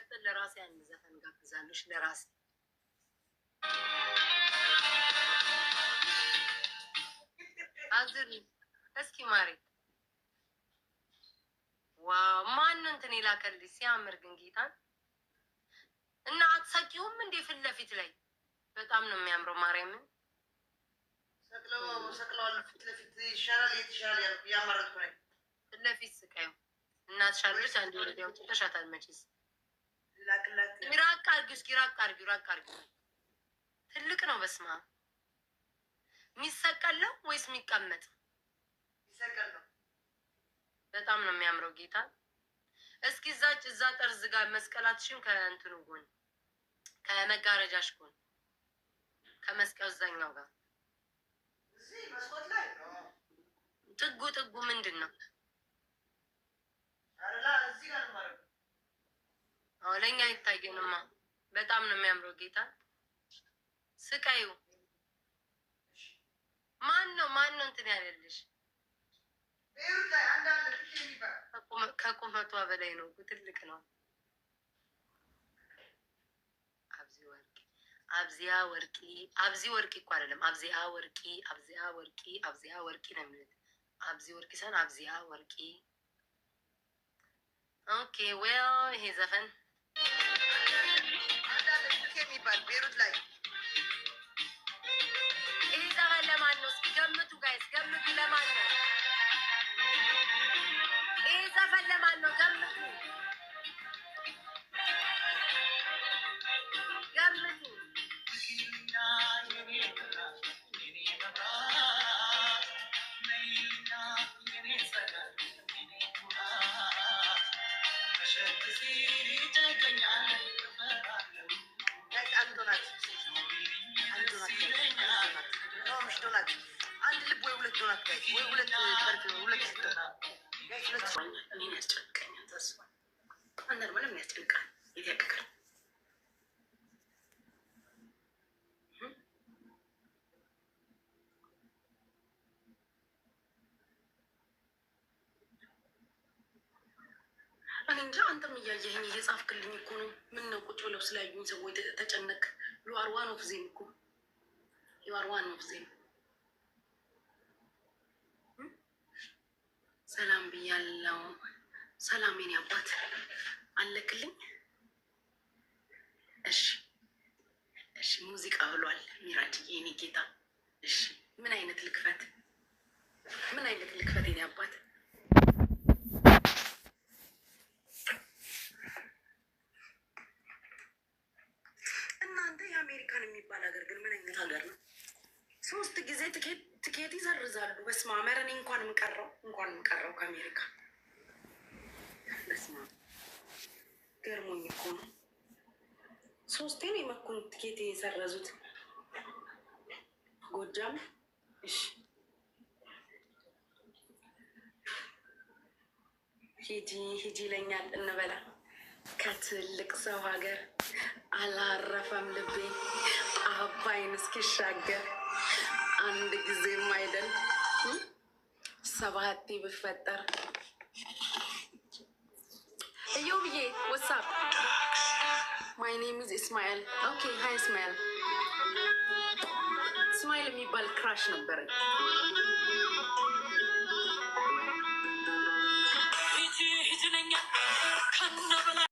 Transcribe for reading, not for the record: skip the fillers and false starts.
ሲቀጥል ለራሴ አንድ ዘፈን ጋብዛለሽ ለራሴ አዝሪ እስኪ ማሪ ዋው ማን እንትን ይላከልሽ ሲያምር ግን ጌታን እና አትሳቂውም እንዴ ፊት ለፊት ላይ በጣም ነው የሚያምረው ማርያምን ሰቅለው ፊት ለፊት ይሻላል የተሻለ ያማረጥኩ ነኝ ፊት ለፊት ስቃዩ እናት ሻለች አንድ ወዲያው ተሻታል መቼስ ላክላት ይራቅ አርጊ ትልቅ ነው በስማ ሚሰቀል ነው ወይስ ሚቀመጥ ይሰቀል ነው በጣም ነው የሚያምረው ጌታ እስኪ እዛ ጠርዝ ጋር መስቀላትሽን ከእንትኑ ጎን ከመጋረጃሽ ጎን ከመስቀል ዘኛው ጋር እዚህ መስኮት ላይ ጥጉ ምንድነው አረላ እዚህ ጋር ማለት ለኛ ይታየንማ በጣም ነው የሚያምረው ጌታ ስቃዩ ማን ነው እንትን ያለልሽ ቤሩት ላይ አንዳንድ ልጅ የሚባል ከቁመቷ በላይ ነው ትልቅ ነው አብዚ ወርቂ እኮ አይደለም አብዚያ ወርቂ ነው የሚሉት አብዚ ወርቂ ሳይሆን አብዚያ ወርቂ ኦኬ ዌል ይሄ ዘፈን የሚባል ቤሩት ላይ ይሄ ዘፈን ለማን ነው እስኪ ገምቱ ጋይስ ገምቱ ለማን ነው ይሄ ዘፈን ለማን ነው ገምቱ አንድ ልብ ወይ ሁለት ዶናት ጋይስ ወይ ሁለት እኔን ያስጨንቀኛል ተስፋ አንዳንድ ምንም ያስጨንቃል ይደቅቃል እኔ እንጃ አንተም እያየኸኝ እየጻፍክልኝ እኮ ነው ምን ነው ቁጭ ብለው ስላዩኝ ሰዎች ተጨነቅ you are one of them እኮ you are one of them ሰላም ብያለሁ ሰላም የኔ አባት አለክልኝ እሺ ሙዚቃ ብሏል ሚራጅ የኔ ጌታ እሺ ምን አይነት ልክፈት የኔ አባት እናንተ የአሜሪካን የሚባል ሀገር ግን ምን አይነት ሀገር ነው 3 ጊዜ ትኬት ይሰርዛሉ በስመ አብ እኔ እንኳን ምቀረው ከአሜሪካ በስመ አብ ገርሞኝ እኮ ነው 3 ነው የመኩን ትኬት የሰረዙት ጎጃም እሺ ሂጂ ይለኛል እንበላ ከትልቅ ሰው ሀገር አላረፈም ልቤ አባይን እስኪሻገር አንድ ጊዜም አይደል 7 ቢፈጠር እዮብዬ ወሳፕ ማይ ኔም ኢዝ እስማኤል ኦኬ ሃይ እስማኤል የሚባል ክራሽ ነበረኝ